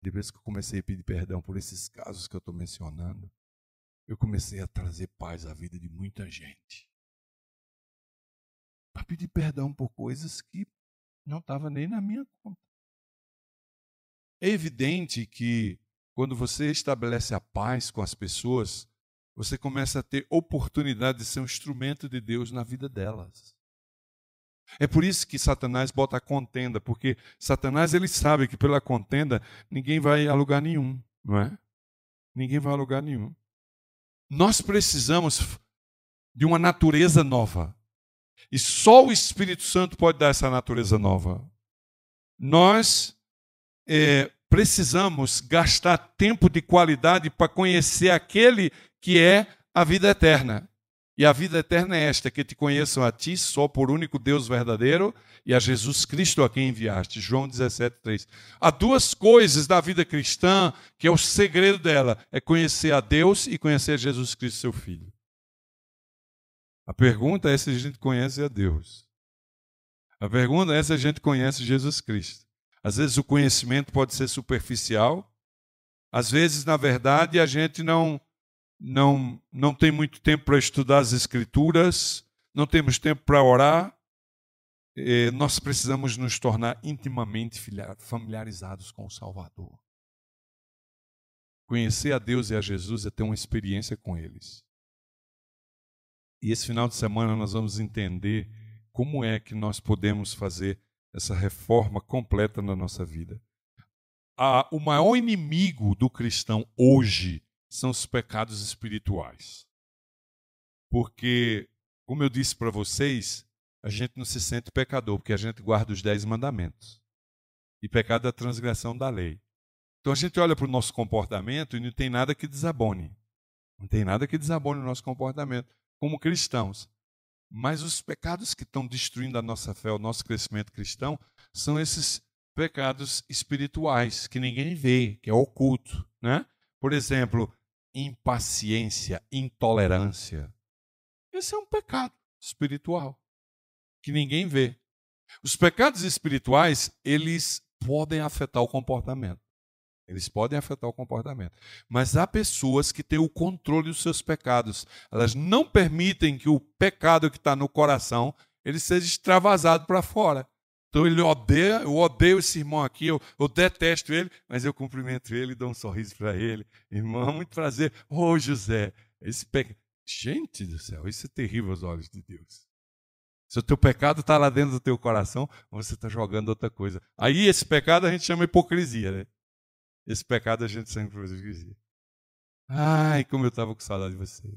Depois que eu comecei a pedir perdão por esses casos que eu estou mencionando, eu comecei a trazer paz à vida de muita gente. Para pedir perdão por coisas que não estavam nem na minha conta. É evidente que quando você estabelece a paz com as pessoas, você começa a ter oportunidade de ser um instrumento de Deus na vida delas. É por isso que Satanás bota a contenda, porque Satanás ele sabe que pela contenda ninguém vai a lugar nenhum, não é? Ninguém vai a lugar nenhum. Nós precisamos de uma natureza nova. E só o Espírito Santo pode dar essa natureza nova. Nós precisamos gastar tempo de qualidade para conhecer aquele que é a vida eterna. E a vida eterna é esta, que te conheçam a ti, só por único Deus verdadeiro, e a Jesus Cristo a quem enviaste. João 17:3. Há duas coisas da vida cristã, que é o segredo dela, é conhecer a Deus e conhecer Jesus Cristo, seu Filho. A pergunta é se a gente conhece a Deus. A pergunta é se a gente conhece Jesus Cristo. Às vezes o conhecimento pode ser superficial, às vezes, na verdade, a gente não tem muito tempo para estudar as Escrituras, não temos tempo para orar. Nós precisamos nos tornar intimamente familiarizados com o Salvador. Conhecer a Deus e a Jesus é ter uma experiência com eles. E esse final de semana nós vamos entender como é que nós podemos fazer essa reforma completa na nossa vida. O maior inimigo do cristão hoje são os pecados espirituais. Porque, como eu disse para vocês, a gente não se sente pecador, porque a gente guarda os 10 mandamentos. E pecado é a transgressão da lei. Então a gente olha para o nosso comportamento e não tem nada que desabone. Não tem nada que desabone o nosso comportamento como cristãos. Mas os pecados que estão destruindo a nossa fé, o nosso crescimento cristão, são esses pecados espirituais que ninguém vê, que é oculto, né? Por exemplo, impaciência, intolerância. Esse é um pecado espiritual que ninguém vê. Os pecados espirituais, eles podem afetar o comportamento. Eles podem afetar o comportamento. Mas há pessoas que têm o controle dos seus pecados. Elas não permitem que o pecado que está no coração ele seja extravasado para fora. Então ele odeia, eu odeio esse irmão aqui, eu detesto ele, mas eu cumprimento ele, dou um sorriso para ele. Irmão, muito prazer. Ô José, esse pecado. Gente do céu, isso é terrível aos olhos de Deus. Se o teu pecado está lá dentro do teu coração, você está jogando outra coisa. Aí esse pecado a gente chama hipocrisia, né? Esse pecado a gente sempre faz hipocrisia. Ai, como eu estava com saudade de você.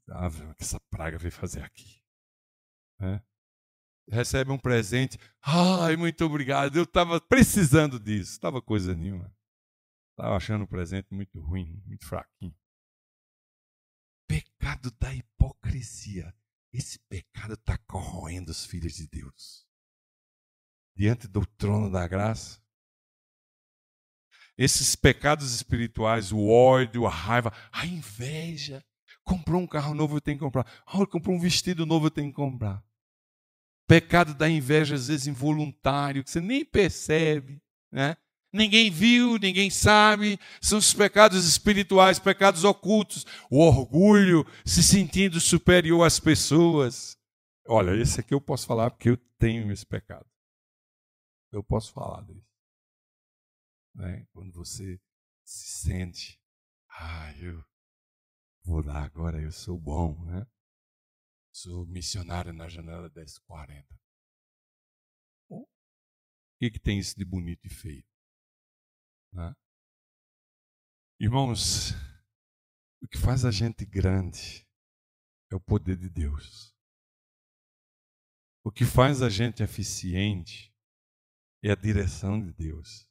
Ah, que essa praga veio fazer aqui. Recebe um presente. Ai, muito obrigado. Eu estava precisando disso. Estava coisa nenhuma. Estava achando o presente muito ruim, muito fraquinho. Pecado da hipocrisia. Esse pecado está corroendo os filhos de Deus. Diante do trono da graça. Esses pecados espirituais, o ódio, a raiva, a inveja. Comprou um carro novo, eu tenho que comprar. Comprou um vestido novo, eu tenho que comprar. Pecado da inveja, às vezes involuntário, que você nem percebe, né? Ninguém viu, ninguém sabe. São os pecados espirituais, pecados ocultos. O orgulho, se sentindo superior às pessoas. Olha, esse aqui eu posso falar porque eu tenho esse pecado. Eu posso falar disso. Né? Quando você se sente, eu vou lá agora, eu sou bom, né? Sou missionário na janela 1040. O que tem isso de bonito e feio? Né? Irmãos, o que faz a gente grande é o poder de Deus. O que faz a gente eficiente é a direção de Deus.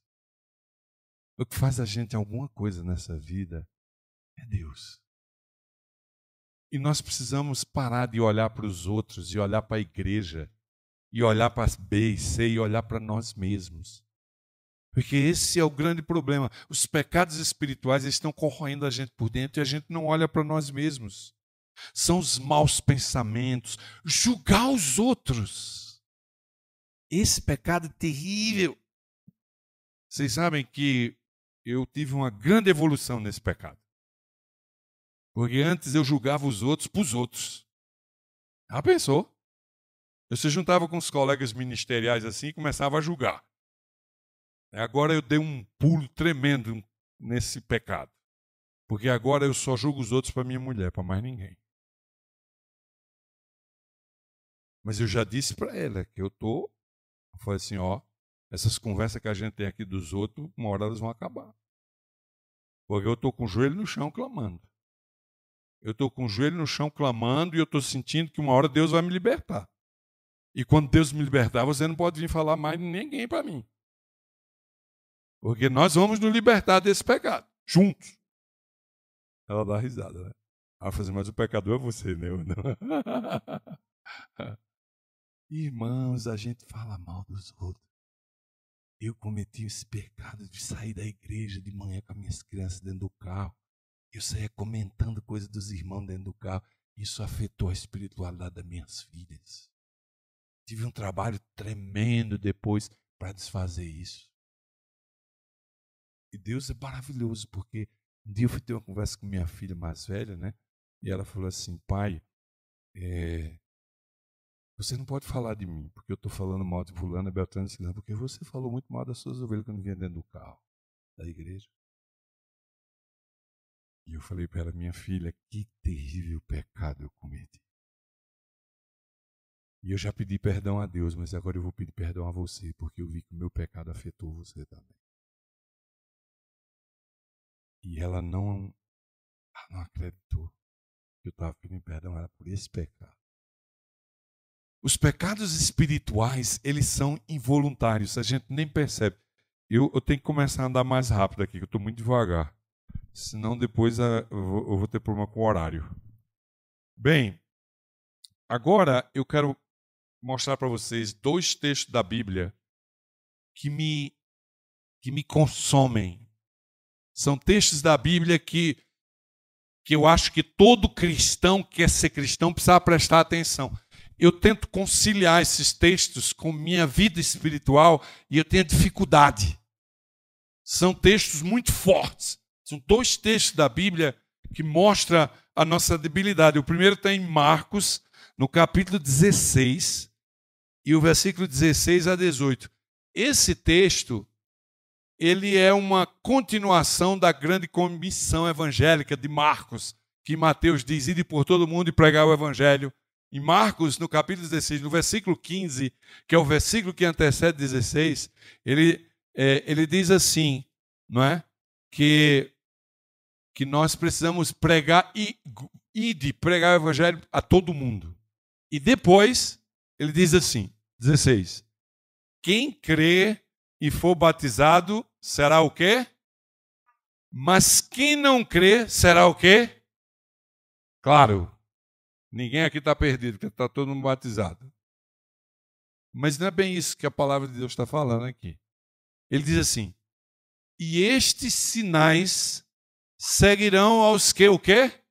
O que faz a gente alguma coisa nessa vida é Deus. E nós precisamos parar de olhar para os outros, e olhar para a igreja, e olhar para as B e C, e olhar para nós mesmos. Porque esse é o grande problema. Os pecados espirituais estão corroendo a gente por dentro e a gente não olha para nós mesmos. São os maus pensamentos, julgar os outros. Esse pecado é terrível. Vocês sabem que eu tive uma grande evolução nesse pecado. Porque antes eu julgava os outros para os outros. Já pensou? Eu se juntava com os colegas ministeriais assim e começava a julgar. Agora eu dei um pulo tremendo nesse pecado. Porque agora eu só julgo os outros para minha mulher, para mais ninguém. Mas eu já disse para ela que eu falei assim, ó, essas conversas que a gente tem aqui dos outros, uma hora elas vão acabar. Porque eu estou com o joelho no chão clamando. Eu estou com o joelho no chão clamando e eu estou sentindo que uma hora Deus vai me libertar. E quando Deus me libertar, você não pode vir falar mais de ninguém para mim. Porque nós vamos nos libertar desse pecado, juntos. Ela dá risada, né? Ela fala assim, mas o pecador é você, né? Eu não. Irmãos, a gente fala mal dos outros. Eu cometi esse pecado de sair da igreja de manhã com as minhas crianças dentro do carro. Eu saía comentando coisas dos irmãos dentro do carro. Isso afetou a espiritualidade das minhas filhas. Tive um trabalho tremendo depois para desfazer isso. E Deus é maravilhoso, porque um dia eu fui ter uma conversa com minha filha mais velha, né? E ela falou assim, pai, você não pode falar de mim, porque eu estou falando mal de fulano, Beltrano e Ciclano, porque você falou muito mal das suas ovelhas quando vinha dentro do carro da igreja. E eu falei para ela, minha filha, que terrível pecado eu cometi. E eu já pedi perdão a Deus, mas agora eu vou pedir perdão a você, porque eu vi que o meu pecado afetou você também. E ela não acreditou que eu estava pedindo perdão a ela por esse pecado. Os pecados espirituais, eles são involuntários, a gente nem percebe. Eu tenho que começar a andar mais rápido aqui, que eu estou muito devagar. Senão depois eu vou ter problema com o horário. Bem, agora eu quero mostrar para vocês 2 textos da Bíblia que me consomem. São textos da Bíblia que eu acho que todo cristão que quer ser cristão precisa prestar atenção. Eu tento conciliar esses textos com minha vida espiritual e eu tenho dificuldade. São textos muito fortes. São 2 textos da Bíblia que mostram a nossa debilidade. O primeiro está em Marcos, no capítulo 16, e o versículo 16 a 18. Esse texto, ele é uma continuação da grande comissão evangélica de Marcos, que Mateus diz, ide por todo mundo e pregar o evangelho. Em Marcos, no capítulo 16, no versículo 15, que é o versículo que antecede 16, ele diz assim, não é? Que nós precisamos pregar e pregar o evangelho a todo mundo. E depois, ele diz assim, 16, quem crê e for batizado será o quê? Mas quem não crê será o quê? Claro, ninguém aqui está perdido, porque está todo mundo batizado. Mas não é bem isso que a palavra de Deus está falando aqui. Ele diz assim, e estes sinais seguirão aos que o quê?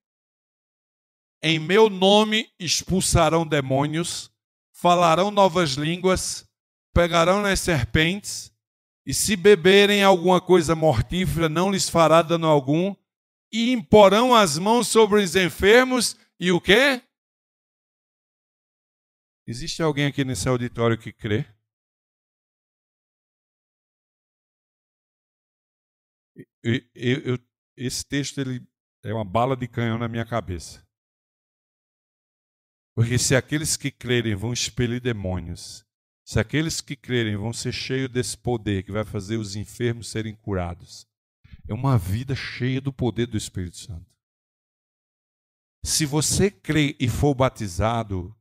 Em meu nome expulsarão demônios, falarão novas línguas, pegarão nas serpentes, e se beberem alguma coisa mortífera, não lhes fará dano algum, e imporão as mãos sobre os enfermos, e o quê? Existe alguém aqui nesse auditório que crê? Esse texto ele é uma bala de canhão na minha cabeça. Porque se aqueles que crerem vão expelir demônios, se aqueles que crerem vão ser cheios desse poder que vai fazer os enfermos serem curados, é uma vida cheia do poder do Espírito Santo. Se você crê e for batizado,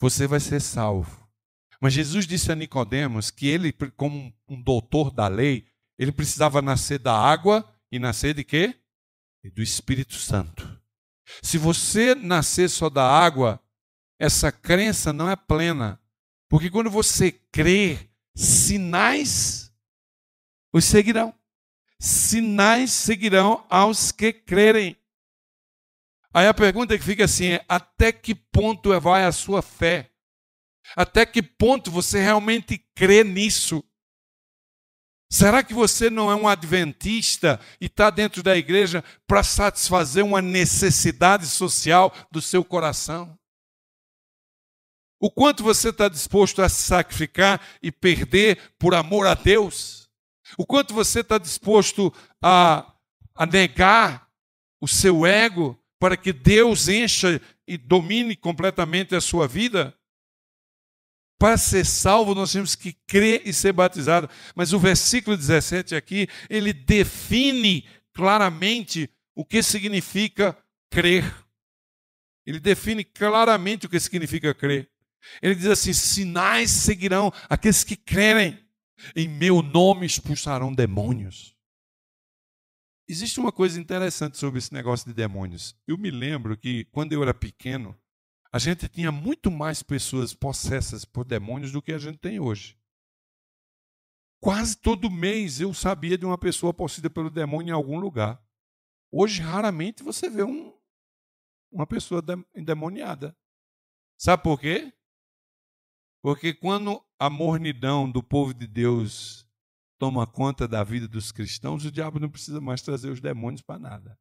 você vai ser salvo. Mas Jesus disse a Nicodemos que ele, como um doutor da lei, ele precisava nascer da água e nascer de quê? E do Espírito Santo. Se você nascer só da água, essa crença não é plena. Porque quando você crê, sinais os seguirão. Sinais seguirão aos que crerem. Aí a pergunta que fica assim é, até que ponto vai a sua fé? Até que ponto você realmente crê nisso? Será que você não é um adventista e está dentro da igreja para satisfazer uma necessidade social do seu coração? O quanto você está disposto a se sacrificar e perder por amor a Deus? O quanto você está disposto a negar o seu ego para que Deus encha e domine completamente a sua vida? Para ser salvo, nós temos que crer e ser batizado. Mas o versículo 17 aqui, ele define claramente o que significa crer. Ele define claramente o que significa crer. Ele diz assim: sinais seguirão aqueles que crerem. Em meu nome expulsarão demônios. Existe uma coisa interessante sobre esse negócio de demônios. Eu me lembro que, quando eu era pequeno, a gente tinha muito mais pessoas possessas por demônios do que a gente tem hoje. Quase todo mês eu sabia de uma pessoa possuída pelo demônio em algum lugar. Hoje, raramente você vê uma pessoa endemoniada. Sabe por quê? Porque quando a mornidão do povo de Deus toma conta da vida dos cristãos, o diabo não precisa mais trazer os demônios para nada.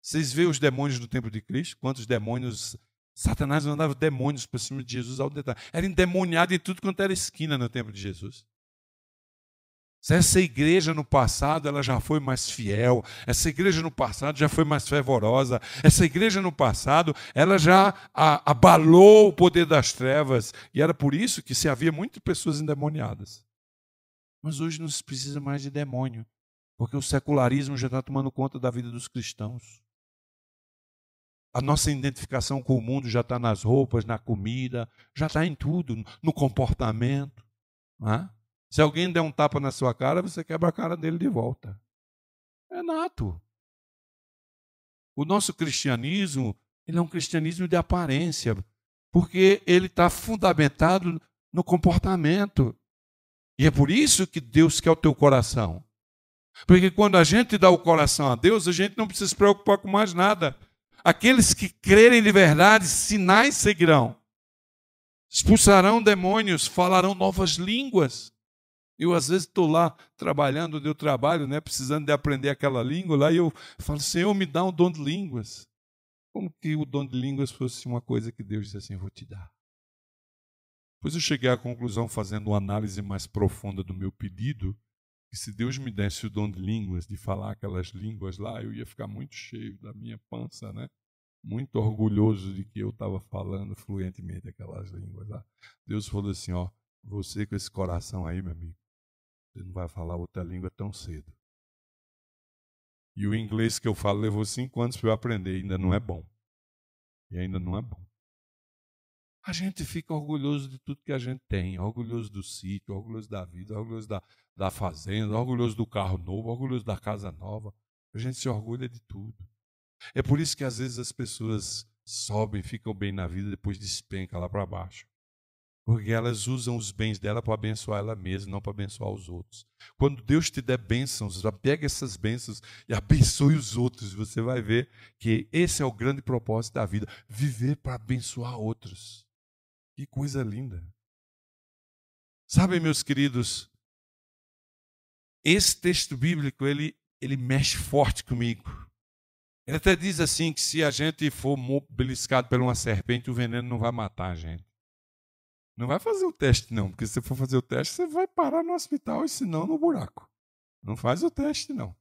Vocês veem os demônios no templo de Cristo? Quantos demônios... Satanás mandava demônios por cima de Jesus ao detalhe. Era endemoniado em tudo quanto era esquina no templo de Jesus. Essa igreja no passado ela já foi mais fiel. Essa igreja no passado já foi mais fervorosa. Essa igreja no passado ela já abalou o poder das trevas. E era por isso que se havia muitas pessoas endemoniadas. Mas hoje não se precisa mais de demônio, porque o secularismo já está tomando conta da vida dos cristãos. A nossa identificação com o mundo já está nas roupas, na comida, já está em tudo, no comportamento. Não é? Se alguém der um tapa na sua cara, você quebra a cara dele de volta. É nato. O nosso cristianismo, ele é um cristianismo de aparência, porque ele está fundamentado no comportamento. E é por isso que Deus quer o teu coração. Porque quando a gente dá o coração a Deus, a gente não precisa se preocupar com mais nada. Aqueles que crerem de verdade, sinais seguirão. Expulsarão demônios, falarão novas línguas. Eu, às vezes, estou lá trabalhando onde eu trabalho, precisando de aprender aquela língua lá, e eu falo: Senhor, me dá um dom de línguas. Como que o dom de línguas fosse uma coisa que Deus disse assim: eu vou te dar. Depois eu cheguei à conclusão, fazendo uma análise mais profunda do meu pedido, que se Deus me desse o dom de línguas, de falar aquelas línguas lá, eu ia ficar muito cheio da minha pança, muito orgulhoso de que eu estava falando fluentemente aquelas línguas lá. Deus falou assim: ó, você com esse coração aí, meu amigo, você não vai falar outra língua tão cedo. E o inglês que eu falo levou 5 anos para eu aprender, ainda não é bom. E ainda não é bom. A gente fica orgulhoso de tudo que a gente tem, orgulhoso do sítio, orgulhoso da vida, orgulhoso da fazenda, orgulhoso do carro novo, orgulhoso da casa nova. A gente se orgulha de tudo. É por isso que às vezes as pessoas sobem, ficam bem na vida, depois despencam lá para baixo. Porque elas usam os bens dela para abençoar ela mesma, não para abençoar os outros. Quando Deus te der bênçãos, já pega essas bênçãos e abençoe os outros. Você vai ver que esse é o grande propósito da vida, viver para abençoar outros. Que coisa linda. Sabe, meus queridos, esse texto bíblico, ele mexe forte comigo. Ele até diz assim que se a gente for beliscado por uma serpente, o veneno não vai matar a gente. Não vai fazer o teste não, porque se você for fazer o teste, você vai parar no hospital e se não no buraco. Não faz o teste não.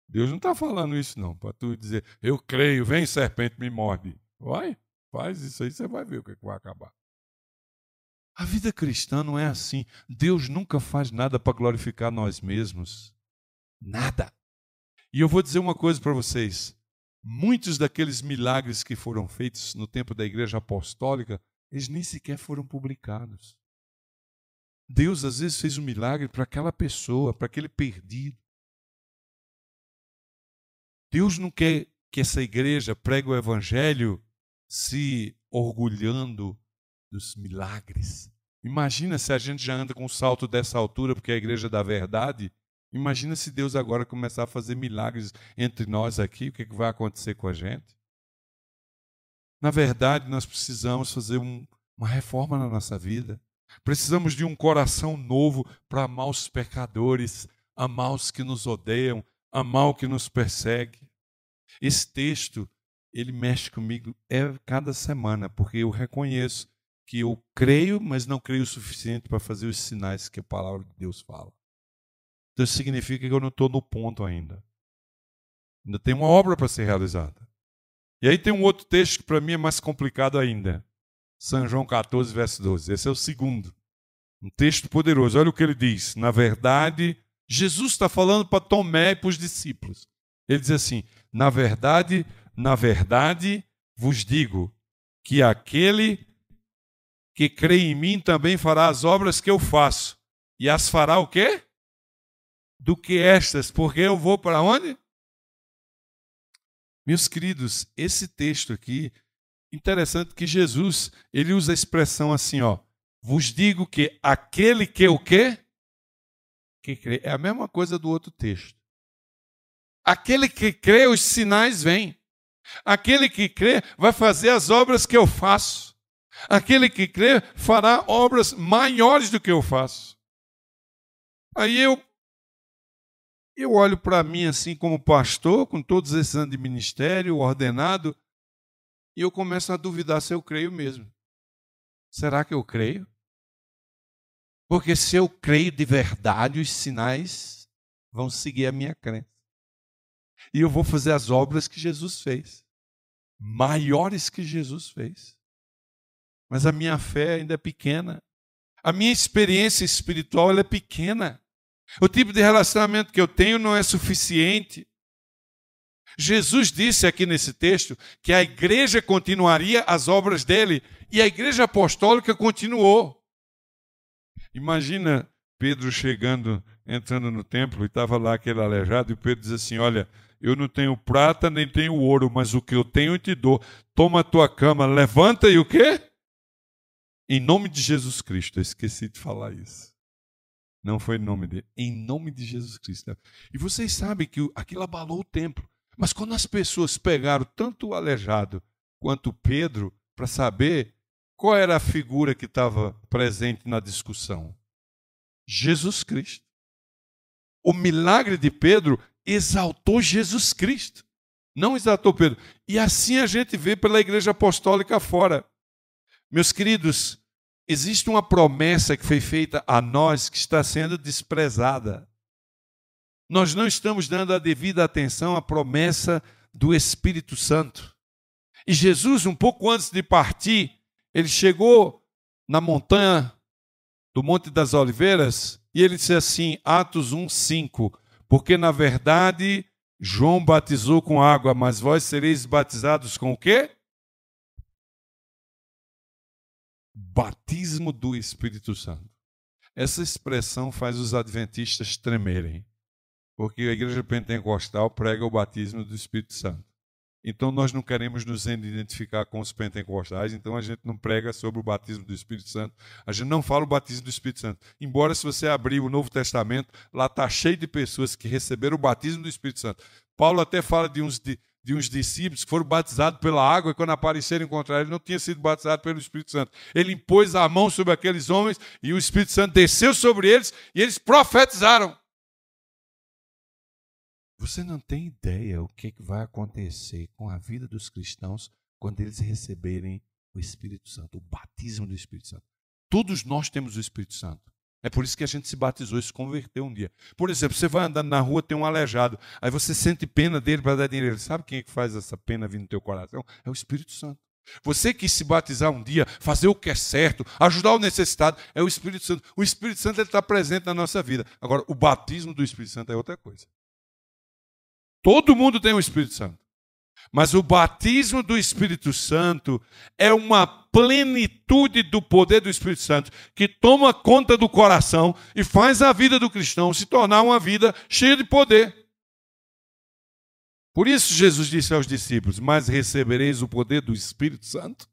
Deus não está falando isso não, para tu dizer, eu creio, vem serpente, me morde. Vai, faz isso aí, você vai ver o que vai acabar. A vida cristã não é assim. Deus nunca faz nada para glorificar nós mesmos. Nada. E eu vou dizer uma coisa para vocês. Muitos daqueles milagres que foram feitos no tempo da igreja apostólica, eles nem sequer foram publicados. Deus às vezes fez um milagre para aquela pessoa, para aquele perdido. Deus não quer que essa igreja pregue o evangelho se orgulhando dos milagres. Imagina se a gente já anda com um salto dessa altura, porque é a igreja da verdade. Imagina se Deus agora começar a fazer milagres entre nós aqui, o que vai acontecer com a gente? Na verdade, nós precisamos fazer uma reforma na nossa vida. Precisamos de um coração novo para amar os pecadores, amar os que nos odeiam, amar o que nos persegue. Esse texto, ele mexe comigo cada semana, porque eu reconheço que eu creio, mas não creio o suficiente para fazer os sinais que a palavra de Deus fala. Então isso significa que eu não estou no ponto ainda. Ainda tem uma obra para ser realizada. E aí tem um outro texto que para mim é mais complicado ainda. São João 14, verso 12. Esse é o segundo. Um texto poderoso. Olha o que ele diz. Na verdade, Jesus está falando para Tomé e para os discípulos. Ele diz assim, na verdade, vos digo que aquele que crê em mim também fará as obras que eu faço. E as fará o quê? Do que estas, porque eu vou para onde? Meus queridos, esse texto aqui, interessante que Jesus, ele usa a expressão assim, ó, vos digo que aquele que o quê? Que crê. É a mesma coisa do outro texto. Aquele que crê, os sinais vêm. Aquele que crê vai fazer as obras que eu faço. Aquele que crê fará obras maiores do que eu faço. Aí eu olho para mim assim como pastor, com todos esses anos de ministério, ordenado, e eu começo a duvidar se eu creio mesmo. Será que eu creio? Porque se eu creio de verdade, os sinais vão seguir a minha crença. E eu vou fazer as obras que Jesus fez. Maiores que Jesus fez. Mas a minha fé ainda é pequena. A minha experiência espiritual ela é pequena. O tipo de relacionamento que eu tenho não é suficiente. Jesus disse aqui nesse texto que a igreja continuaria as obras dele e a igreja apostólica continuou. Imagina Pedro chegando, entrando no templo e estava lá aquele aleijado e Pedro diz assim, olha, eu não tenho prata nem tenho ouro, mas o que eu tenho eu te dou. Toma a tua cama, levanta e o quê? Em nome de Jesus Cristo. Eu esqueci de falar isso. Não foi em nome dele. Em nome de Jesus Cristo. E vocês sabem que aquilo abalou o templo. Mas quando as pessoas pegaram tanto o aleijado quanto Pedro para saber qual era a figura que estava presente na discussão, Jesus Cristo. O milagre de Pedro exaltou Jesus Cristo. Não exaltou Pedro. E assim a gente vê pela igreja apostólica fora. Meus queridos, existe uma promessa que foi feita a nós que está sendo desprezada. Nós não estamos dando a devida atenção à promessa do Espírito Santo. E Jesus, um pouco antes de partir, ele chegou na montanha do Monte das Oliveiras e ele disse assim, Atos 1:5, porque na verdade João batizou com água, mas vós sereis batizados com o quê? Batismo do Espírito Santo. Essa expressão faz os adventistas tremerem, porque a igreja pentecostal prega o batismo do Espírito Santo. Então nós não queremos nos identificar com os pentecostais, então a gente não prega sobre o batismo do Espírito Santo. A gente não fala o batismo do Espírito Santo. Embora se você abrir o Novo Testamento, lá está cheio de pessoas que receberam o batismo do Espírito Santo. Paulo até fala de uns discípulos que foram batizados pela água e quando apareceram encontrar ele não tinha sido batizado pelo Espírito Santo. Ele impôs a mão sobre aqueles homens e o Espírito Santo desceu sobre eles e eles profetizaram. Você não tem ideia o que vai acontecer com a vida dos cristãos quando eles receberem o Espírito Santo, o batismo do Espírito Santo. Todos nós temos o Espírito Santo. É por isso que a gente se batizou e se converteu um dia. Por exemplo, você vai andando na rua, tem um aleijado, aí você sente pena dele para dar dinheiro. Sabe quem é que faz essa pena vir no teu coração? É o Espírito Santo. Você quis se batizar um dia, fazer o que é certo, ajudar o necessitado, é o Espírito Santo. O Espírito Santo está presente na nossa vida. Agora, o batismo do Espírito Santo é outra coisa. Todo mundo tem o Espírito Santo. Mas o batismo do Espírito Santo é uma plenitude do poder do Espírito Santo que toma conta do coração e faz a vida do cristão se tornar uma vida cheia de poder. Por isso Jesus disse aos discípulos, mas recebereis o poder do Espírito Santo,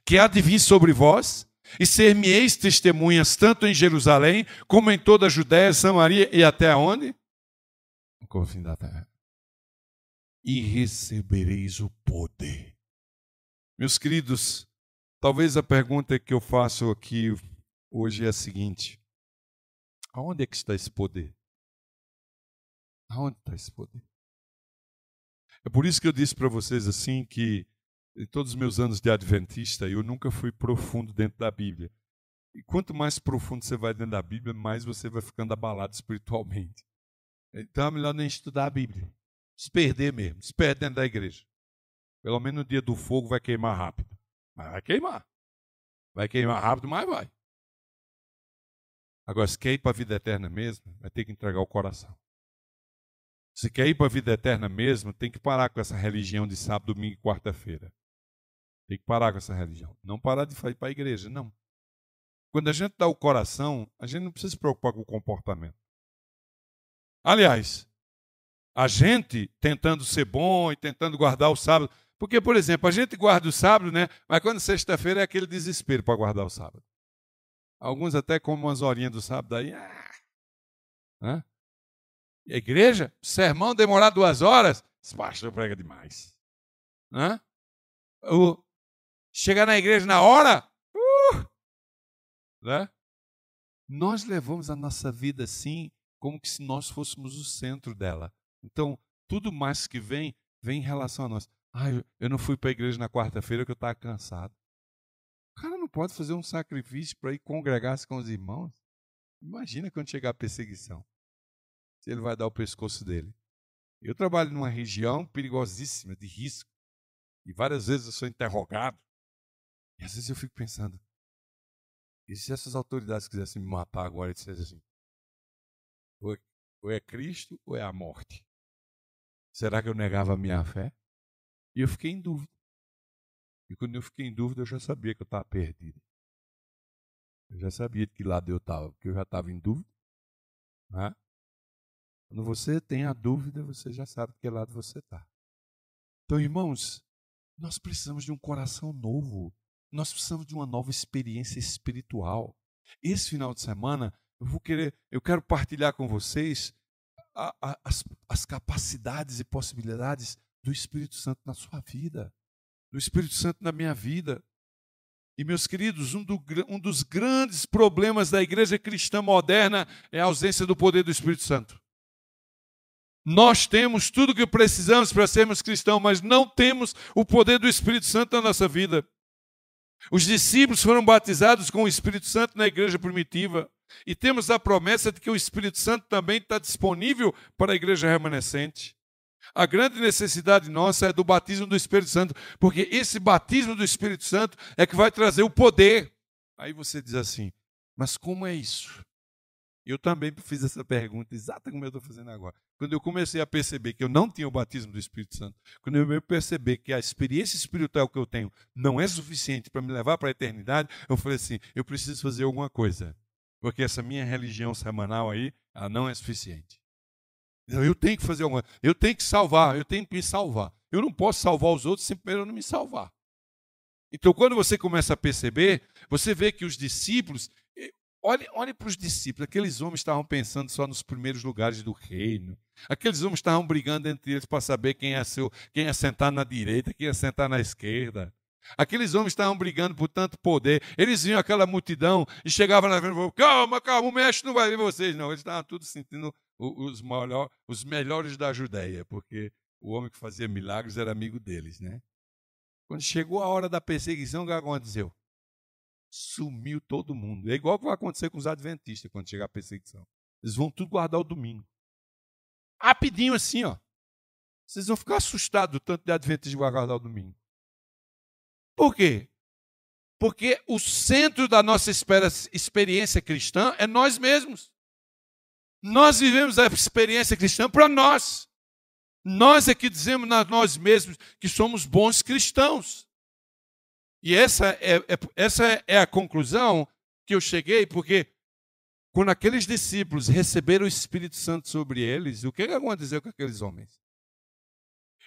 que há de vir sobre vós, e ser-me-eis testemunhas tanto em Jerusalém, como em toda a Judéia, Samaria e até onde? O fim da terra. E recebereis o poder. Meus queridos, talvez a pergunta que eu faço aqui hoje é a seguinte: aonde é que está esse poder? Aonde está esse poder? É por isso que eu disse para vocês assim que em todos os meus anos de adventista eu nunca fui profundo dentro da Bíblia. E quanto mais profundo você vai dentro da Bíblia, mais você vai ficando abalado espiritualmente. Então é melhor nem estudar a Bíblia. Se perder mesmo, se perder dentro da igreja. Pelo menos no dia do fogo vai queimar rápido. Mas vai queimar. Vai queimar rápido, mas vai. Agora, se quer ir para a vida eterna mesmo, vai ter que entregar o coração. Se quer ir para a vida eterna mesmo, tem que parar com essa religião de sábado, domingo e quarta-feira. Tem que parar com essa religião. Não parar de ir para a igreja, não. Quando a gente dá o coração, a gente não precisa se preocupar com o comportamento. Aliás, a gente tentando ser bom e tentando guardar o sábado. Porque, por exemplo, a gente guarda o sábado, né? Mas quando sexta-feira é aquele desespero para guardar o sábado. Alguns até comem umas horinhas do sábado aí. Né? E a igreja, sermão demorar 2 horas, esse pastor prega demais. Né? Chegar na igreja na hora, né? Nós levamos a nossa vida assim, como que se nós fôssemos o centro dela. Então, tudo mais que vem em relação a nós. Eu não fui para a igreja na quarta-feira porque eu estava cansado. O cara não pode fazer um sacrifício para ir congregar-se com os irmãos. Imagina quando chegar a perseguição. Se ele vai dar o pescoço dele. Eu trabalho numa região perigosíssima, de risco. E várias vezes eu sou interrogado. E às vezes eu fico pensando, e se essas autoridades quisessem me matar agora e dissessem assim, ou é Cristo ou é a morte? Será que eu negava a minha fé? E eu fiquei em dúvida. E quando eu fiquei em dúvida, eu já sabia que eu estava perdido. Eu já sabia de que lado eu estava, porque eu já estava em dúvida. Né? Quando você tem a dúvida, você já sabe de que lado você está. Então, irmãos, nós precisamos de um coração novo. Nós precisamos de uma nova experiência espiritual. Esse final de semana, eu quero partilhar com vocês as capacidades e possibilidades do Espírito Santo na sua vida, do Espírito Santo na minha vida. E, meus queridos, um dos grandes problemas da igreja cristã moderna é a ausência do poder do Espírito Santo. Nós temos tudo o que precisamos para sermos cristãos, mas não temos o poder do Espírito Santo na nossa vida. Os discípulos foram batizados com o Espírito Santo na igreja primitiva. E temos a promessa de que o Espírito Santo também está disponível para a igreja remanescente. A grande necessidade nossa é do batismo do Espírito Santo, porque esse batismo do Espírito Santo é que vai trazer o poder. Aí você diz assim, mas como é isso? Eu também fiz essa pergunta, exata como eu estou fazendo agora. Quando eu comecei a perceber que eu não tinha o batismo do Espírito Santo, quando eu percebi que a experiência espiritual que eu tenho não é suficiente para me levar para a eternidade, eu falei assim, eu preciso fazer alguma coisa. Porque essa minha religião semanal aí, ela não é suficiente. Então, eu tenho que fazer alguma coisa. Eu tenho que salvar, eu tenho que me salvar. Eu não posso salvar os outros sem primeiro não me salvar. Então, quando você começa a perceber, você vê que os discípulos... Olhe para os discípulos, aqueles homens estavam pensando só nos primeiros lugares do reino. Aqueles homens estavam brigando entre eles para saber quem ia sentar na direita, quem ia sentar na esquerda. Aqueles homens estavam brigando por tanto poder. Eles viam aquela multidão e chegavam lá e falavam, calma, o mestre não vai ver vocês, não. Eles estavam todos sentindo os melhores da Judéia, porque o homem que fazia milagres era amigo deles, né? Quando chegou a hora da perseguição, o que aconteceu? Sumiu todo mundo. É igual que vai acontecer com os adventistas quando chegar a perseguição. Eles vão tudo guardar o domingo. Rapidinho assim, ó. Vocês vão ficar assustados do tanto de adventistas que vai guardar o domingo. Por quê? Porque o centro da nossa experiência cristã é nós mesmos. Nós vivemos a experiência cristã para nós. Nós é que dizemos a nós mesmos que somos bons cristãos. E essa é a conclusão que eu cheguei, porque quando aqueles discípulos receberam o Espírito Santo sobre eles, o que aconteceu com aqueles homens?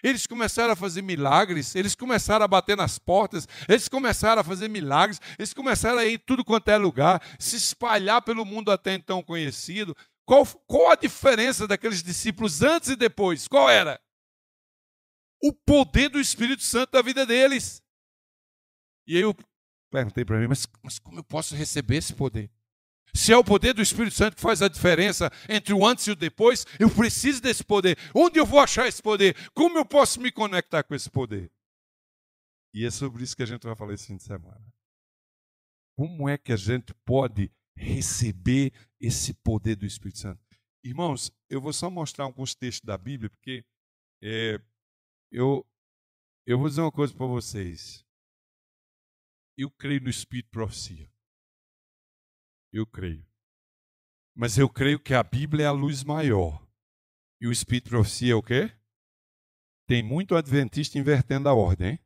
Eles começaram a fazer milagres, eles começaram a bater nas portas, eles começaram a fazer milagres, eles começaram a ir em tudo quanto é lugar, se espalhar pelo mundo até então conhecido. Qual a diferença daqueles discípulos antes e depois? Qual era? O poder do Espírito Santo da vida deles. E aí eu perguntei para mim, mas como eu posso receber esse poder? Se é o poder do Espírito Santo que faz a diferença entre o antes e o depois, eu preciso desse poder. Onde eu vou achar esse poder? Como eu posso me conectar com esse poder? E é sobre isso que a gente vai falar esse fim de semana. Como é que a gente pode receber esse poder do Espírito Santo? Irmãos, eu vou só mostrar alguns textos da Bíblia, porque eu vou dizer uma coisa para vocês. Eu creio no Espírito de Profecia. Eu creio. Mas eu creio que a Bíblia é a luz maior. E o Espírito de Profecia é o quê? Tem muito adventista invertendo a ordem, hein?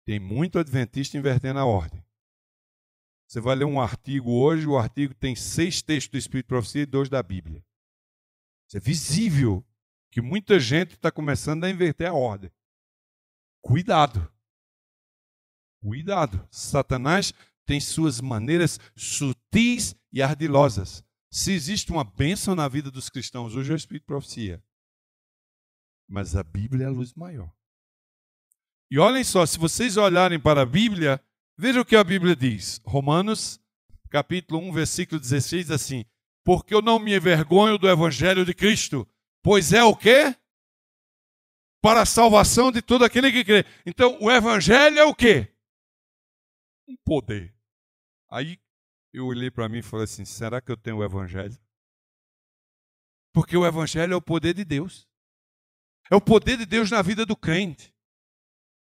Tem muito adventista invertendo a ordem. Você vai ler um artigo hoje, o artigo tem 6 textos do Espírito de Profecia e 2 da Bíblia. Isso é visível que muita gente está começando a inverter a ordem. Cuidado. Cuidado. Satanás tem suas maneiras sutis e ardilosas. Se existe uma bênção na vida dos cristãos, hoje é o Espírito de Profecia. Mas a Bíblia é a luz maior. E olhem só, se vocês olharem para a Bíblia, vejam o que a Bíblia diz. Romanos, capítulo 1, versículo 16, assim. Porque eu não me envergonho do Evangelho de Cristo, pois é o quê? Para a salvação de todo aquele que crê. Então, o Evangelho é o quê? Um poder. Aí eu olhei para mim e falei assim, será que eu tenho o Evangelho? Porque o Evangelho é o poder de Deus. É o poder de Deus na vida do crente.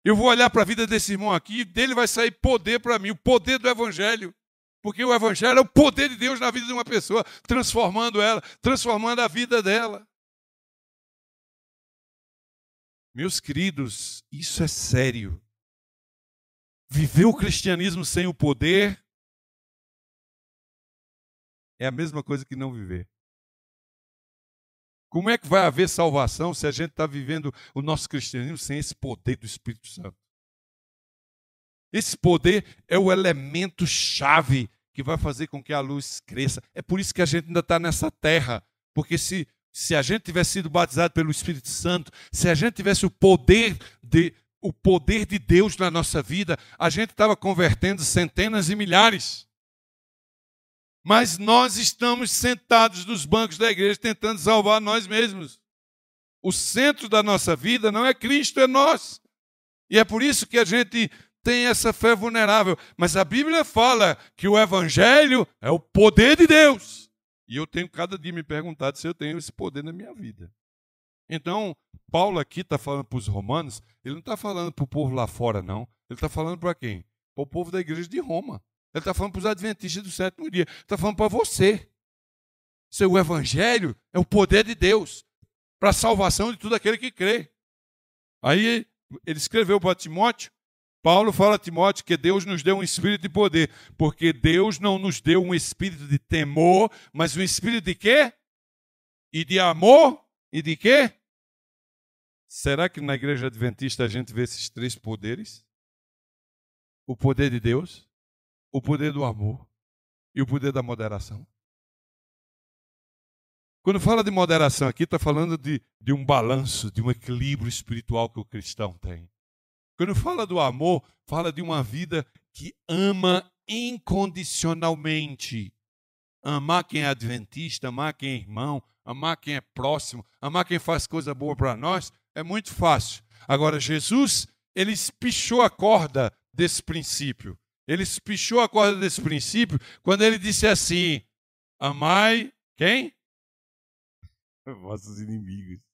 Eu vou olhar para a vida desse irmão aqui e dele vai sair poder para mim, o poder do Evangelho. Porque o Evangelho é o poder de Deus na vida de uma pessoa, transformando ela, transformando a vida dela. Meus queridos, isso é sério. Viver o cristianismo sem o poder é a mesma coisa que não viver. Como é que vai haver salvação se a gente está vivendo o nosso cristianismo sem esse poder do Espírito Santo? Esse poder é o elemento chave que vai fazer com que a luz cresça. É por isso que a gente ainda está nessa terra. Porque se a gente tivesse sido batizado pelo Espírito Santo, se a gente tivesse o poder de Deus na nossa vida, a gente estava convertendo centenas e milhares. Mas nós estamos sentados nos bancos da igreja tentando salvar nós mesmos. O centro da nossa vida não é Cristo, é nós. E é por isso que a gente tem essa fé vulnerável. Mas a Bíblia fala que o Evangelho é o poder de Deus. E eu tenho cada dia me perguntado se eu tenho esse poder na minha vida. Então, Paulo aqui está falando para os romanos, ele não está falando para o povo lá fora, não. Ele está falando para quem? Para o povo da igreja de Roma. Ele está falando para os adventistas do 7º dia. Ele está falando para você. Seu Evangelho é o poder de Deus para a salvação de todo aquele que crê. Aí ele escreveu para Timóteo, Paulo fala a Timóteo que Deus nos deu um espírito de poder, porque Deus não nos deu um espírito de temor, mas um espírito de quê? E de amor e de quê? Será que na igreja adventista a gente vê esses 3 poderes? O poder de Deus, o poder do amor e o poder da moderação. Quando fala de moderação aqui, está falando de um balanço, de um equilíbrio espiritual que o cristão tem. Quando fala do amor, fala de uma vida que ama incondicionalmente. Amar quem é adventista, amar quem é irmão, amar quem é próximo, amar quem faz coisa boa para nós, é muito fácil. Agora, Jesus, ele espichou a corda desse princípio. Ele espichou a corda desse princípio quando ele disse assim, amai quem? Vossos inimigos.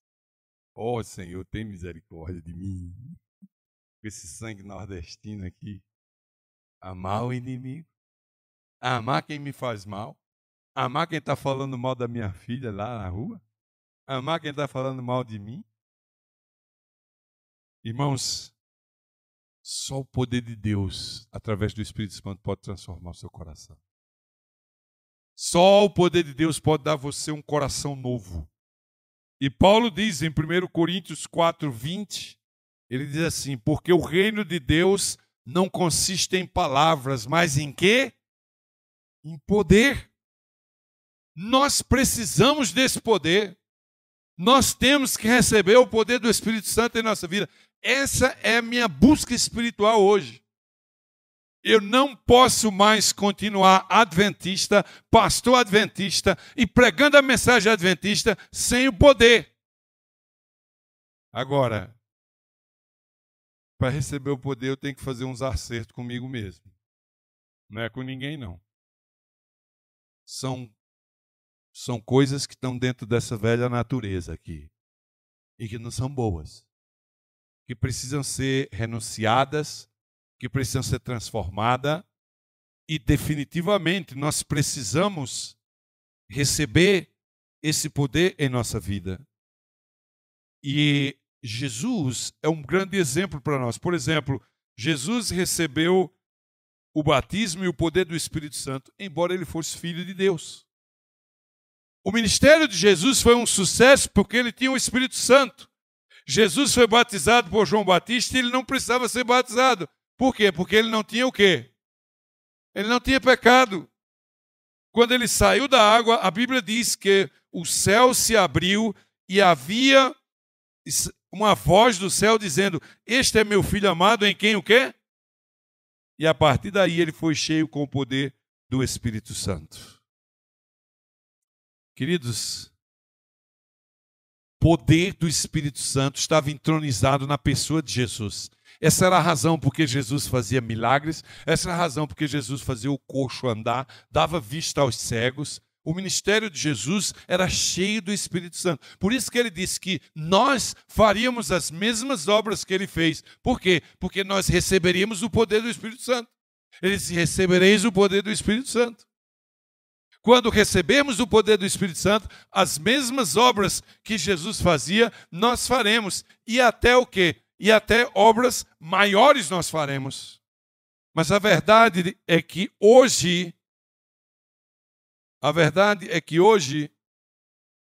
Ó Senhor, tem misericórdia de mim. Com esse sangue nordestino aqui. Amar o inimigo. Amar quem me faz mal. Amar quem está falando mal da minha filha lá na rua. Amar quem está falando mal de mim. Irmãos, só o poder de Deus, através do Espírito Santo, pode transformar o seu coração. Só o poder de Deus pode dar a você um coração novo. E Paulo diz em 1 Coríntios 4:20, ele diz assim, porque o reino de Deus não consiste em palavras, mas em quê? Em poder. Nós precisamos desse poder. Nós temos que receber o poder do Espírito Santo em nossa vida. Essa é a minha busca espiritual hoje. Eu não posso mais continuar adventista, pastor adventista e pregando a mensagem adventista sem o poder. Agora, para receber o poder, eu tenho que fazer uns acertos comigo mesmo. Não é com ninguém, não. São coisas que estão dentro dessa velha natureza aqui e que não são boas, que precisam ser renunciadas, que precisam ser transformadas e definitivamente nós precisamos receber esse poder em nossa vida. E Jesus é um grande exemplo para nós. Por exemplo, Jesus recebeu o batismo e o poder do Espírito Santo, embora ele fosse filho de Deus. O ministério de Jesus foi um sucesso porque ele tinha o Espírito Santo. Jesus foi batizado por João Batista e ele não precisava ser batizado. Por quê? Porque ele não tinha o quê? Ele não tinha pecado. Quando ele saiu da água, a Bíblia diz que o céu se abriu e havia uma voz do céu dizendo: este é meu filho amado, em quem o quê? E a partir daí ele foi cheio com o poder do Espírito Santo. Queridos, poder do Espírito Santo estava entronizado na pessoa de Jesus. Essa era a razão porque Jesus fazia milagres, essa era a razão porque Jesus fazia o coxo andar, dava vista aos cegos. O ministério de Jesus era cheio do Espírito Santo. Por isso que ele disse que nós faríamos as mesmas obras que ele fez. Por quê? Porque nós receberíamos o poder do Espírito Santo. Ele disse: recebereis o poder do Espírito Santo. Quando recebemos o poder do Espírito Santo, as mesmas obras que Jesus fazia, nós faremos. E até o quê? E até obras maiores nós faremos. Mas a verdade é que hoje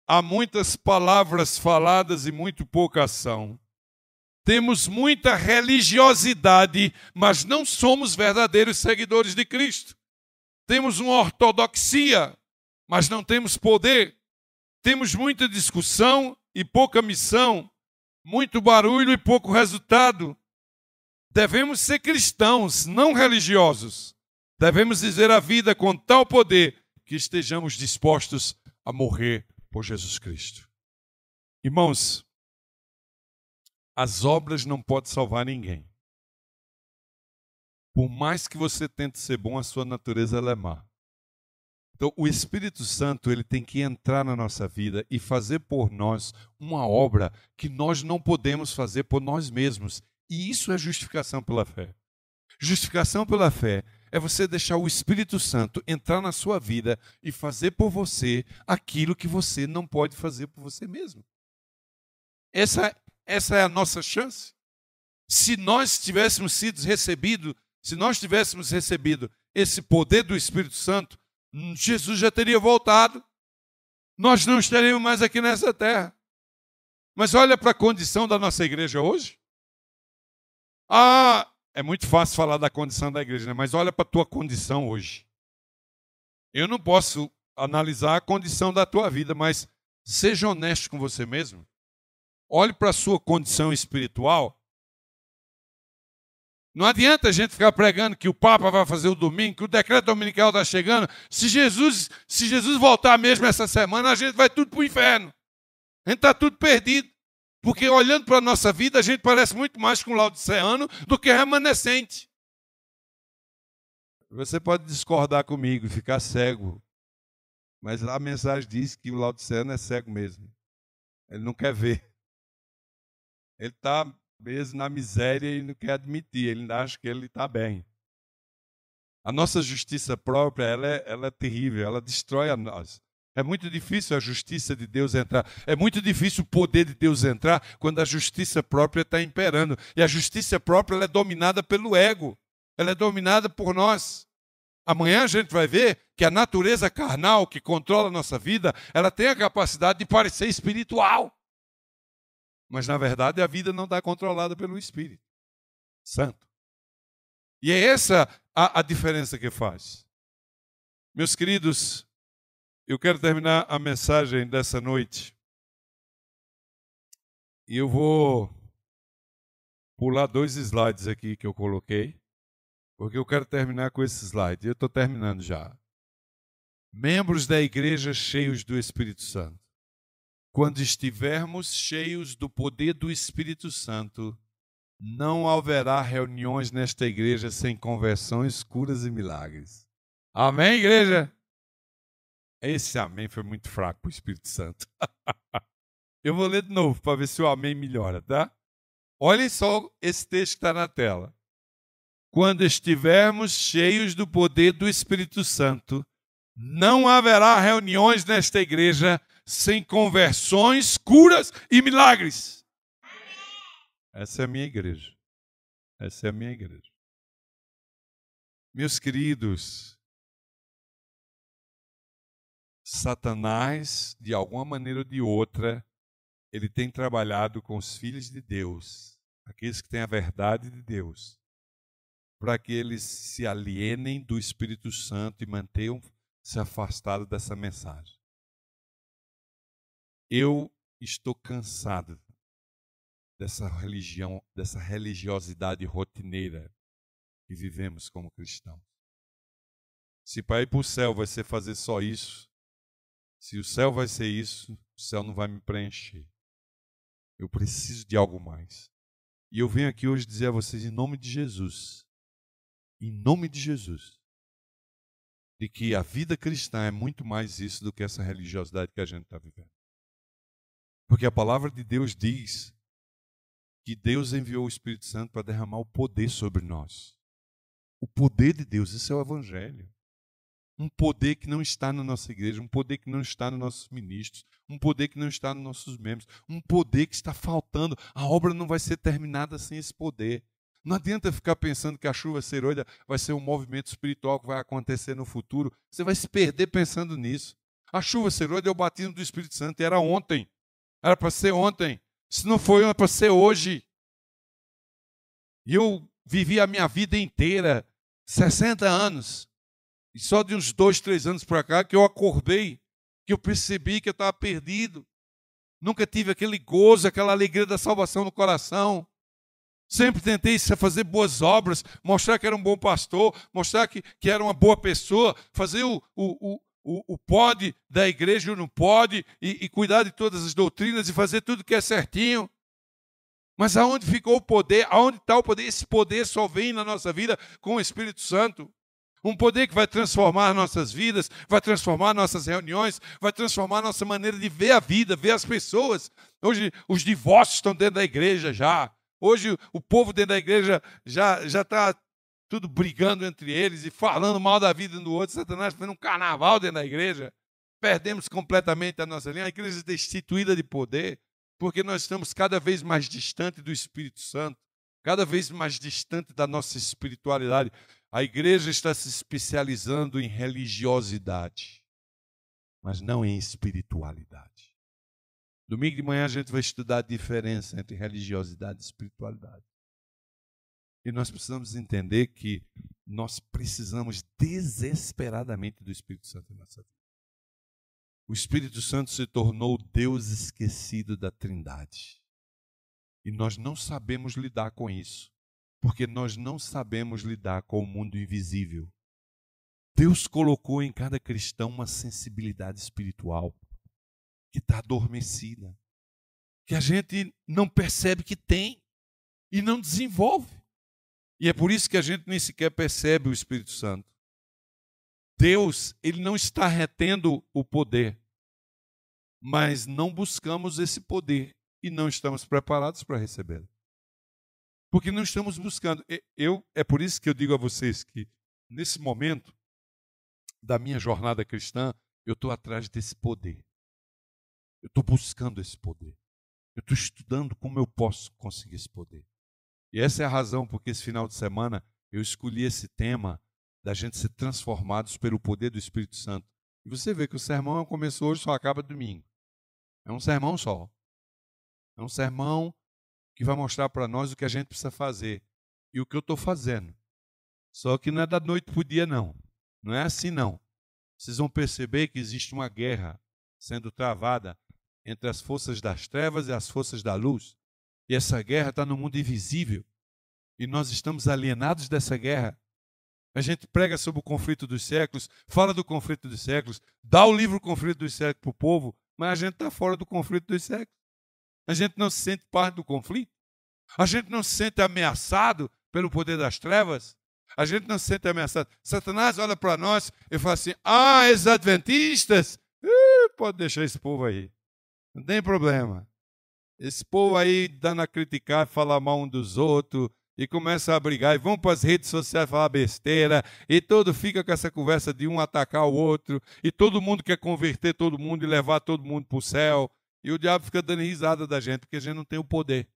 há muitas palavras faladas e muito pouca ação. Temos muita religiosidade, mas não somos verdadeiros seguidores de Cristo. Temos uma ortodoxia, mas não temos poder. Temos muita discussão e pouca missão, muito barulho e pouco resultado. Devemos ser cristãos, não religiosos. Devemos dizer a vida com tal poder que estejamos dispostos a morrer por Jesus Cristo. Irmãos, as obras não podem salvar ninguém. Por mais que você tente ser bom, a sua natureza ela é má. Então, o Espírito Santo ele tem que entrar na nossa vida e fazer por nós uma obra que nós não podemos fazer por nós mesmos. E isso é justificação pela fé. Justificação pela fé é você deixar o Espírito Santo entrar na sua vida e fazer por você aquilo que você não pode fazer por você mesmo. Essa é a nossa chance. Se nós tivéssemos recebido esse poder do Espírito Santo, Jesus já teria voltado. Nós não estaríamos mais aqui nessa terra. Mas olha para a condição da nossa igreja hoje. É muito fácil falar da condição da igreja, né? Mas olha para a tua condição hoje. Eu não posso analisar a condição da tua vida, mas seja honesto com você mesmo. Olhe para a sua condição espiritual. Não adianta a gente ficar pregando que o Papa vai fazer o domingo, que o decreto dominical está chegando. Se Jesus voltar mesmo essa semana, a gente vai tudo para o inferno. A gente está tudo perdido. Porque olhando para a nossa vida, a gente parece muito mais com o laodiceano do que remanescente. Você pode discordar comigo e ficar cego. Mas a mensagem diz que o laodiceano é cego mesmo. Ele não quer ver. Ele está mesmo na miséria e não quer admitir. Ele ainda acha que ele está bem. A nossa justiça própria, ela é terrível. Ela destrói a nós. É muito difícil a justiça de Deus entrar. É muito difícil o poder de Deus entrar quando a justiça própria está imperando. E a justiça própria ela é dominada pelo ego. Ela é dominada por nós. Amanhã a gente vai ver que a natureza carnal que controla a nossa vida, ela tem a capacidade de parecer espiritual. Mas, na verdade, a vida não está controlada pelo Espírito Santo. E é essa a diferença que faz. Meus queridos, eu quero terminar a mensagem dessa noite. E eu vou pular 2 slides aqui que eu coloquei. porque eu quero terminar com esse slide. Eu estou terminando já. Membros da igreja cheios do Espírito Santo. Quando estivermos cheios do poder do Espírito Santo, não haverá reuniões nesta igreja sem conversões, curas e milagres. Amém, igreja? Esse amém foi muito fraco para o Espírito Santo. Eu vou ler de novo para ver se o amém melhora, tá? Olhem só esse texto que está na tela. Quando estivermos cheios do poder do Espírito Santo, não haverá reuniões nesta igreja sem conversões, curas e milagres. Essa é a minha igreja. Essa é a minha igreja. Meus queridos, Satanás, de alguma maneira ou de outra, ele tem trabalhado com os filhos de Deus, aqueles que têm a verdade de Deus, para que eles se alienem do Espírito Santo e mantenham-se afastados dessa mensagem. Eu estou cansado dessa religião, dessa religiosidade rotineira que vivemos como cristãos. Se para ir para o céu vai ser fazer só isso, se o céu vai ser isso, o céu não vai me preencher. Eu preciso de algo mais. E eu venho aqui hoje dizer a vocês, em nome de Jesus, de que a vida cristã é muito mais isso do que essa religiosidade que a gente está vivendo. Porque a palavra de Deus diz que Deus enviou o Espírito Santo para derramar o poder sobre nós. O poder de Deus, isso é o Evangelho. Um poder que não está na nossa igreja, um poder que não está nos nossos ministros, um poder que não está nos nossos membros, um poder que está faltando. A obra não vai ser terminada sem esse poder. Não adianta ficar pensando que a chuva serolha vai ser um movimento espiritual que vai acontecer no futuro. Você vai se perder pensando nisso. A chuva serolha é o batismo do Espírito Santo e era ontem. Era para ser ontem. Se não foi, era para ser hoje. E eu vivi a minha vida inteira, 60 anos, e só de uns 2, 3 anos para cá que eu acordei, que eu percebi que eu estava perdido. Nunca tive aquele gozo, aquela alegria da salvação no coração. Sempre tentei fazer boas obras, mostrar que era um bom pastor, mostrar que era uma boa pessoa, fazer o pode da igreja e o não pode, e cuidar de todas as doutrinas e fazer tudo que é certinho. Mas aonde ficou o poder? Aonde está o poder? Esse poder só vem na nossa vida com o Espírito Santo. Um poder que vai transformar nossas vidas, vai transformar nossas reuniões, vai transformar nossa maneira de ver a vida, ver as pessoas. Hoje os divórcios estão dentro da igreja já. Hoje o povo dentro da igreja já está tudo brigando entre eles e falando mal da vida um do outro. Satanás fazendo um carnaval dentro da igreja. Perdemos completamente a nossa linha. A igreja é destituída de poder, porque nós estamos cada vez mais distante do Espírito Santo, cada vez mais distante da nossa espiritualidade. A igreja está se especializando em religiosidade, mas não em espiritualidade. Domingo de manhã a gente vai estudar a diferença entre religiosidade e espiritualidade. E nós precisamos entender que nós precisamos desesperadamente do Espírito Santo em nossa vida. O Espírito Santo se tornou o Deus esquecido da Trindade. E nós não sabemos lidar com isso, porque nós não sabemos lidar com o mundo invisível. Deus colocou em cada cristão uma sensibilidade espiritual que está adormecida, que a gente não percebe que tem e não desenvolve. E é por isso que a gente nem sequer percebe o Espírito Santo. Deus, ele não está retendo o poder, mas não buscamos esse poder e não estamos preparados para recebê-lo. Porque não estamos buscando. É por isso que eu digo a vocês que, nesse momento da minha jornada cristã, eu estou atrás desse poder. Eu estou buscando esse poder. Eu estou estudando como eu posso conseguir esse poder. E essa é a razão porque esse final de semana eu escolhi esse tema da gente ser transformados pelo poder do Espírito Santo. E você vê que o sermão começou hoje, só acaba domingo. É um sermão só. É um sermão que vai mostrar para nós o que a gente precisa fazer e o que eu estou fazendo. Só que não é da noite para o dia, não. Não é assim, não. Vocês vão perceber que existe uma guerra sendo travada entre as forças das trevas e as forças da luz. E essa guerra está no mundo invisível. E nós estamos alienados dessa guerra. A gente prega sobre o conflito dos séculos, fala do conflito dos séculos, dá o livro Conflito dos Séculos para o povo, mas a gente está fora do conflito dos séculos. A gente não se sente parte do conflito. A gente não se sente ameaçado pelo poder das trevas. A gente não se sente ameaçado. Satanás olha para nós e fala assim: esses adventistas, pode deixar esse povo aí. Não tem problema. Esse povo aí dando a criticar, falar mal um dos outros, e começa a brigar, e vão para as redes sociais falar besteira, e todo fica com essa conversa de um atacar o outro, e todo mundo quer converter todo mundo e levar todo mundo para o céu, e o diabo fica dando risada da gente, porque a gente não tem o poder.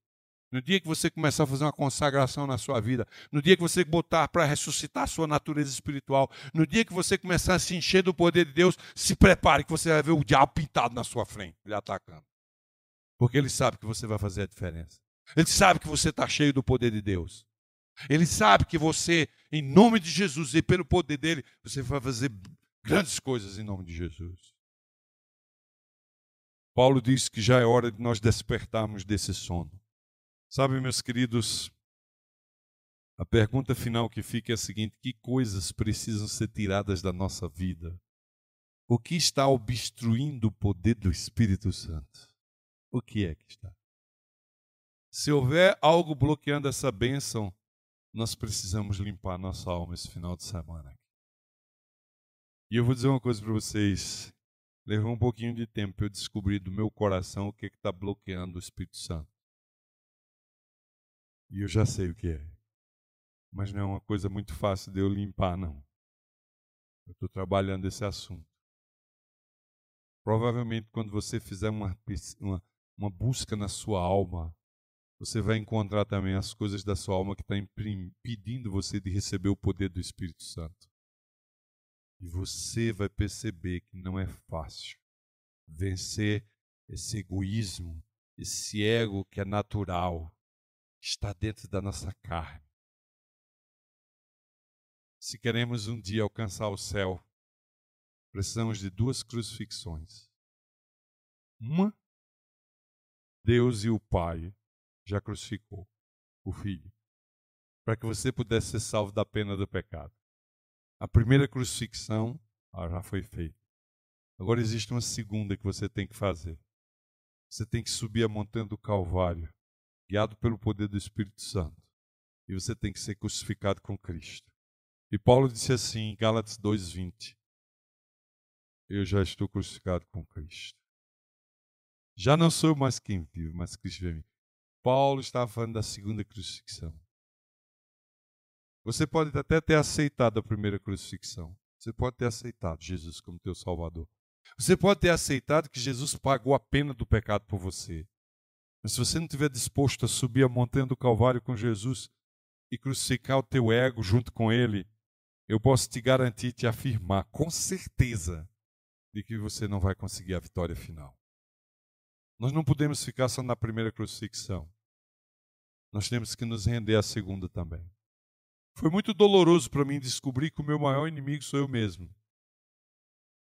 No dia que você começar a fazer uma consagração na sua vida, no dia que você botar para ressuscitar a sua natureza espiritual, no dia que você começar a se encher do poder de Deus, se prepare que você vai ver o diabo pintado na sua frente, lhe atacando. Porque ele sabe que você vai fazer a diferença. Ele sabe que você está cheio do poder de Deus. Ele sabe que você, em nome de Jesus e pelo poder dele, você vai fazer grandes coisas em nome de Jesus. Paulo diz que já é hora de nós despertarmos desse sono. Sabe, meus queridos, a pergunta final que fica é a seguinte: que coisas precisam ser tiradas da nossa vida? O que está obstruindo o poder do Espírito Santo? O que é que está? Se houver algo bloqueando essa bênção, nós precisamos limpar nossa alma esse final de semana. E eu vou dizer uma coisa para vocês. Levou um pouquinho de tempo para eu descobrir do meu coração o que está bloqueando o Espírito Santo. E eu já sei o que é. Mas não é uma coisa muito fácil de eu limpar, não. Eu estou trabalhando esse assunto. Provavelmente, quando você fizer uma busca na sua alma, você vai encontrar também as coisas da sua alma que estão impedindo você de receber o poder do Espírito Santo. E você vai perceber que não é fácil vencer esse egoísmo, esse ego que é natural, que está dentro da nossa carne. Se queremos um dia alcançar o céu, precisamos de 2 crucifixões. Uma, Deus e o Pai já crucificou o Filho, para que você pudesse ser salvo da pena do pecado. A primeira crucifixão já foi feita. Agora existe uma segunda que você tem que fazer. Você tem que subir a montanha do Calvário, guiado pelo poder do Espírito Santo. E você tem que ser crucificado com Cristo. E Paulo disse assim em Gálatas 2:20: eu já estou crucificado com Cristo. Já não sou mais quem vive, mas Cristo vive em mim. Paulo estava falando da segunda crucifixão. Você pode até ter aceitado a primeira crucifixão. Você pode ter aceitado Jesus como teu Salvador. Você pode ter aceitado que Jesus pagou a pena do pecado por você. Mas se você não estiver disposto a subir a montanha do Calvário com Jesus e crucificar o teu ego junto com Ele, eu posso te garantir, te afirmar com certeza de que você não vai conseguir a vitória final. Nós não podemos ficar só na primeira crucifixão. Nós temos que nos render à segunda também. Foi muito doloroso para mim descobrir que o meu maior inimigo sou eu mesmo.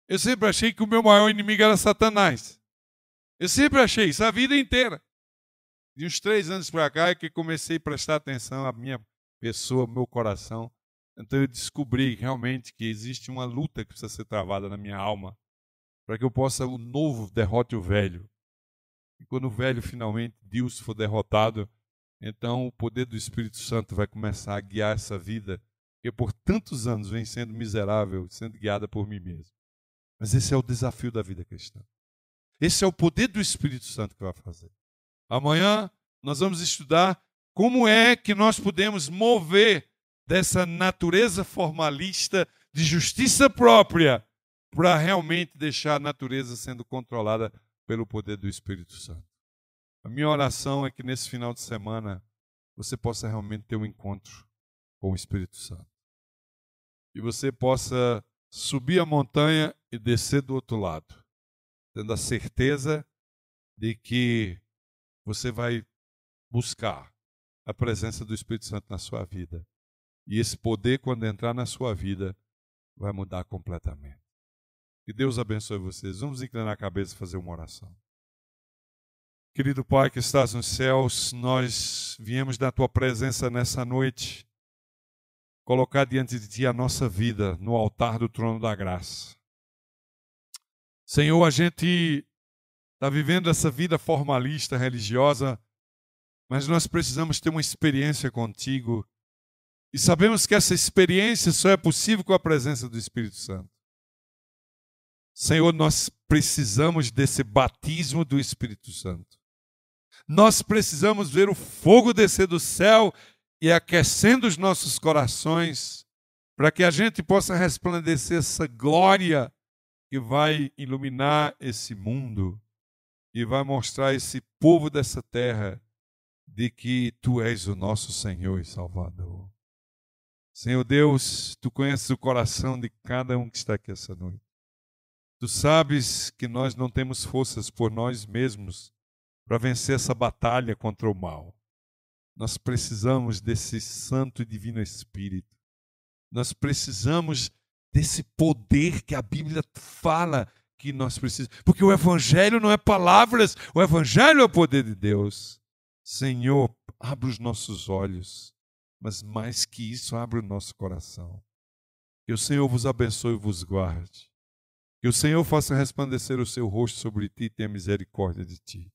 Eu sempre achei que o meu maior inimigo era Satanás. Eu sempre achei isso a vida inteira. De uns 3 anos para cá é que comecei a prestar atenção à minha pessoa, ao meu coração. Então eu descobri realmente que existe uma luta que precisa ser travada na minha alma para que eu possa, o novo derrote o velho. E quando o velho finalmente, Deus, for derrotado, então o poder do Espírito Santo vai começar a guiar essa vida, que por tantos anos vem sendo miserável, sendo guiada por mim mesmo. Mas esse é o desafio da vida cristã. Esse é o poder do Espírito Santo que vai fazer. Amanhã nós vamos estudar como é que nós podemos mover dessa natureza formalista de justiça própria para realmente deixar a natureza sendo controlada pelo poder do Espírito Santo. A minha oração é que nesse final de semana você possa realmente ter um encontro com o Espírito Santo. E você possa subir a montanha e descer do outro lado, tendo a certeza de que você vai buscar a presença do Espírito Santo na sua vida. E esse poder, quando entrar na sua vida, vai mudar completamente. Que Deus abençoe vocês. Vamos inclinar a cabeça e fazer uma oração. Querido Pai que estás nos céus, nós viemos da Tua presença nessa noite colocar diante de Ti a nossa vida no altar do trono da graça. Senhor, a gente está vivendo essa vida formalista, religiosa, mas nós precisamos ter uma experiência contigo. E sabemos que essa experiência só é possível com a presença do Espírito Santo. Senhor, nós precisamos desse batismo do Espírito Santo. Nós precisamos ver o fogo descer do céu e aquecendo os nossos corações, para que a gente possa resplandecer essa glória que vai iluminar esse mundo e vai mostrar a esse povo dessa terra de que Tu és o nosso Senhor e Salvador. Senhor Deus, Tu conheces o coração de cada um que está aqui essa noite. Tu sabes que nós não temos forças por nós mesmos para vencer essa batalha contra o mal. Nós precisamos desse Santo e Divino Espírito. Nós precisamos desse poder que a Bíblia fala que nós precisamos. Porque o Evangelho não é palavras, o Evangelho é o poder de Deus. Senhor, abre os nossos olhos, mas mais que isso, abre o nosso coração. Que o Senhor vos abençoe e vos guarde. Que o Senhor faça resplandecer o seu rosto sobre ti e tenha misericórdia de ti.